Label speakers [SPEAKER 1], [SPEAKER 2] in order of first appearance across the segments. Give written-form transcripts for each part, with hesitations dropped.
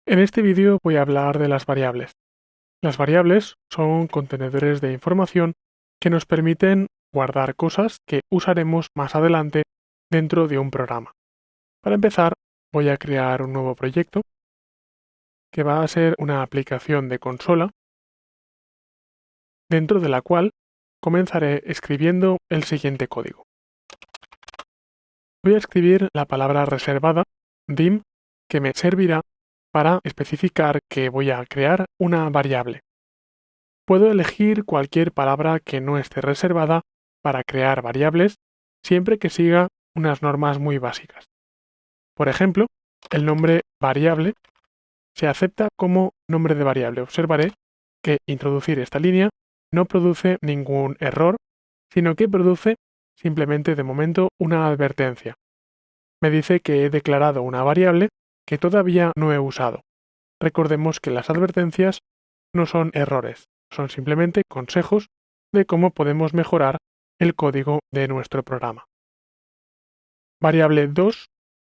[SPEAKER 1] En este vídeo voy a hablar de las variables. Las variables son contenedores de información que nos permiten guardar cosas que usaremos más adelante dentro de un programa. Para empezar, voy a crear un nuevo proyecto que va a ser una aplicación de consola dentro de la cual comenzaré escribiendo el siguiente código. Voy a escribir la palabra reservada, dim, que me servirá para especificar que voy a crear una variable. Puedo elegir cualquier palabra que no esté reservada para crear variables siempre que siga unas normas muy básicas. Por ejemplo, el nombre variable se acepta como nombre de variable. Observaré que introducir esta línea no produce ningún error, sino que produce simplemente de momento una advertencia. Me dice que he declarado una variable que todavía no he usado. Recordemos que las advertencias no son errores, son simplemente consejos de cómo podemos mejorar el código de nuestro programa. Variable 2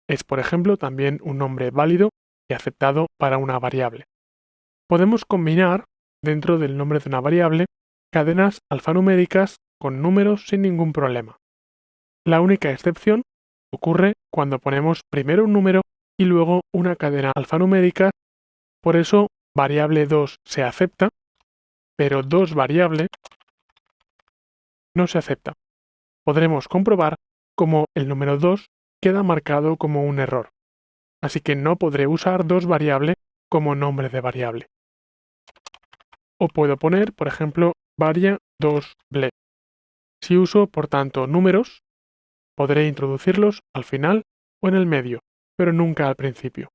[SPEAKER 1] es, por ejemplo, también un nombre válido y aceptado para una variable. Podemos combinar dentro del nombre de una variable cadenas alfanuméricas con números sin ningún problema. La única excepción ocurre cuando ponemos primero un número y luego una cadena alfanumérica. Por eso, variable 2 se acepta, pero 2 variable no se acepta. Podremos comprobar cómo el número 2 queda marcado como un error. Así que no podré usar 2 variable como nombre de variable. O puedo poner, por ejemplo, varia 2 ble. Si uso, por tanto, números, podré introducirlos al final o en el medio, pero nunca al principio.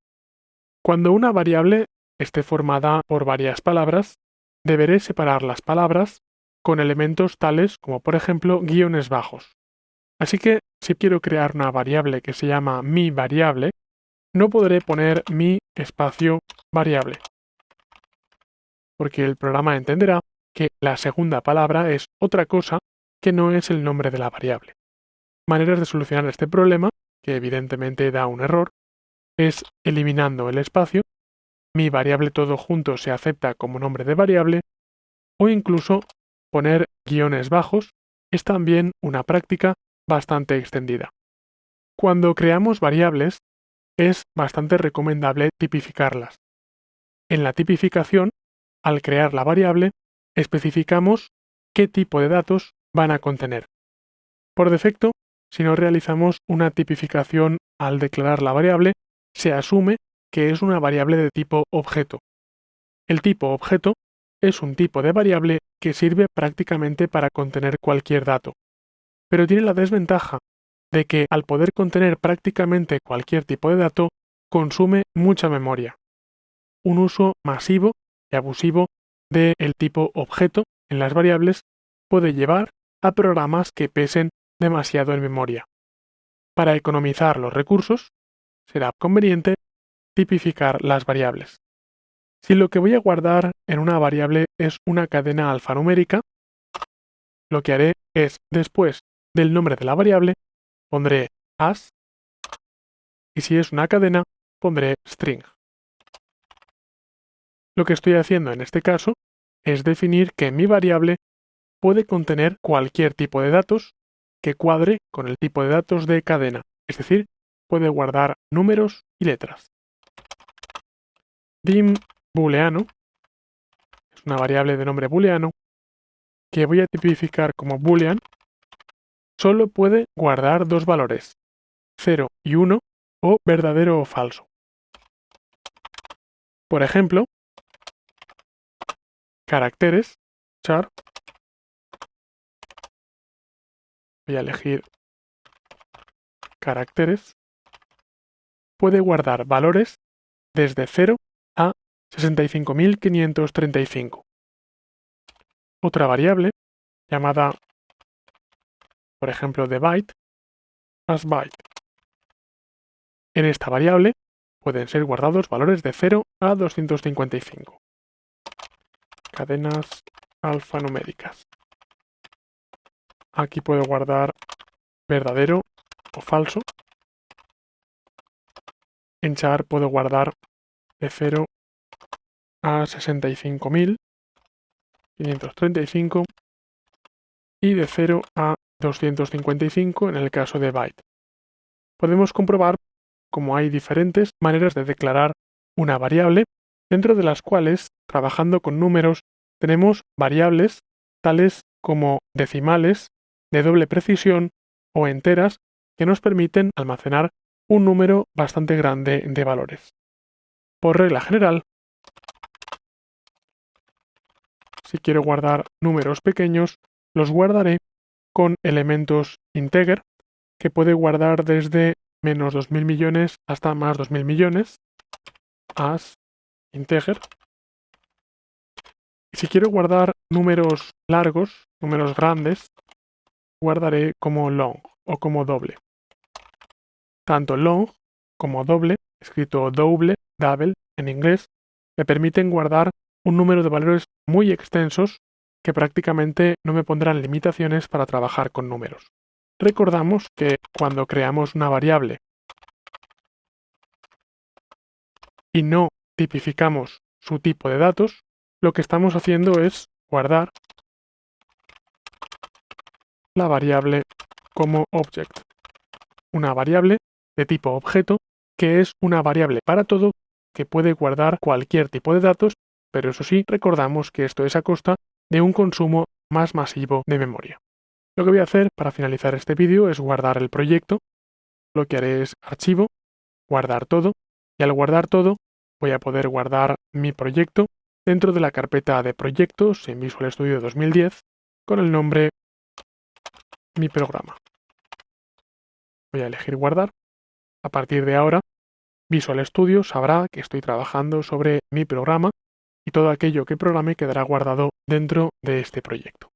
[SPEAKER 1] Cuando una variable esté formada por varias palabras, deberé separar las palabras con elementos tales como, por ejemplo, guiones bajos. Así que, si quiero crear una variable que se llama mi variable, no podré poner mi espacio variable, porque el programa entenderá que la segunda palabra es otra cosa que no es el nombre de la variable. Maneras de solucionar este problema, que evidentemente da un error, es eliminando el espacio, mi variable todo junto se acepta como nombre de variable, o incluso poner guiones bajos es también una práctica bastante extendida. Cuando creamos variables, es bastante recomendable tipificarlas. En la tipificación, al crear la variable, especificamos qué tipo de datos van a contener. Por defecto, si no realizamos una tipificación al declarar la variable, se asume que es una variable de tipo objeto. El tipo objeto es un tipo de variable que sirve prácticamente para contener cualquier dato, pero tiene la desventaja de que al poder contener prácticamente cualquier tipo de dato, consume mucha memoria. Un uso masivo y abusivo del tipo objeto en las variables puede llevar a programas que pesen demasiado en memoria. Para economizar los recursos, será conveniente tipificar las variables. Si lo que voy a guardar en una variable es una cadena alfanumérica, lo que haré es, después del nombre de la variable, pondré as, y si es una cadena, pondré string. Lo que estoy haciendo en este caso es definir que mi variable puede contener cualquier tipo de datos que cuadre con el tipo de datos de cadena, es decir, puede guardar números y letras. Dim booleano es una variable de nombre booleano que voy a tipificar como boolean. Solo puede guardar dos valores, 0 y 1, o verdadero o falso. Por ejemplo, caracteres, char, voy a elegir caracteres, puede guardar valores desde 0 a 65.535. Otra variable, llamada, por ejemplo, de byte, as byte. En esta variable pueden ser guardados valores de 0 a 255. Cadenas alfanuméricas. Aquí puedo guardar verdadero o falso. En char puedo guardar de 0 a 65.535 y de 0 a 255 en el caso de byte. Podemos comprobar cómo hay diferentes maneras de declarar una variable, dentro de las cuales, trabajando con números, tenemos variables tales como decimales, de doble precisión o enteras que nos permiten almacenar un número bastante grande de valores. Por regla general, si quiero guardar números pequeños, los guardaré con elementos integer, que puede guardar desde menos 2.000 millones hasta más 2.000 millones, as integer. Y si quiero guardar números largos, números grandes, guardaré como long o como doble. Tanto long como doble, escrito double en inglés, me permiten guardar un número de valores muy extensos que prácticamente no me pondrán limitaciones para trabajar con números. Recordamos que cuando creamos una variable y no tipificamos su tipo de datos, lo que estamos haciendo es guardar la variable como object, una variable de tipo objeto que es una variable para todo que puede guardar cualquier tipo de datos, pero eso sí, recordamos que esto es a costa de un consumo más masivo de memoria. Lo que voy a hacer para finalizar este vídeo es guardar el proyecto. Lo que haré es archivo, guardar todo, y al guardar todo voy a poder guardar mi proyecto dentro de la carpeta de proyectos en Visual Studio 2010 con el nombre mi programa. Voy a elegir guardar. A partir de ahora, Visual Studio sabrá que estoy trabajando sobre mi programa y todo aquello que programe quedará guardado dentro de este proyecto.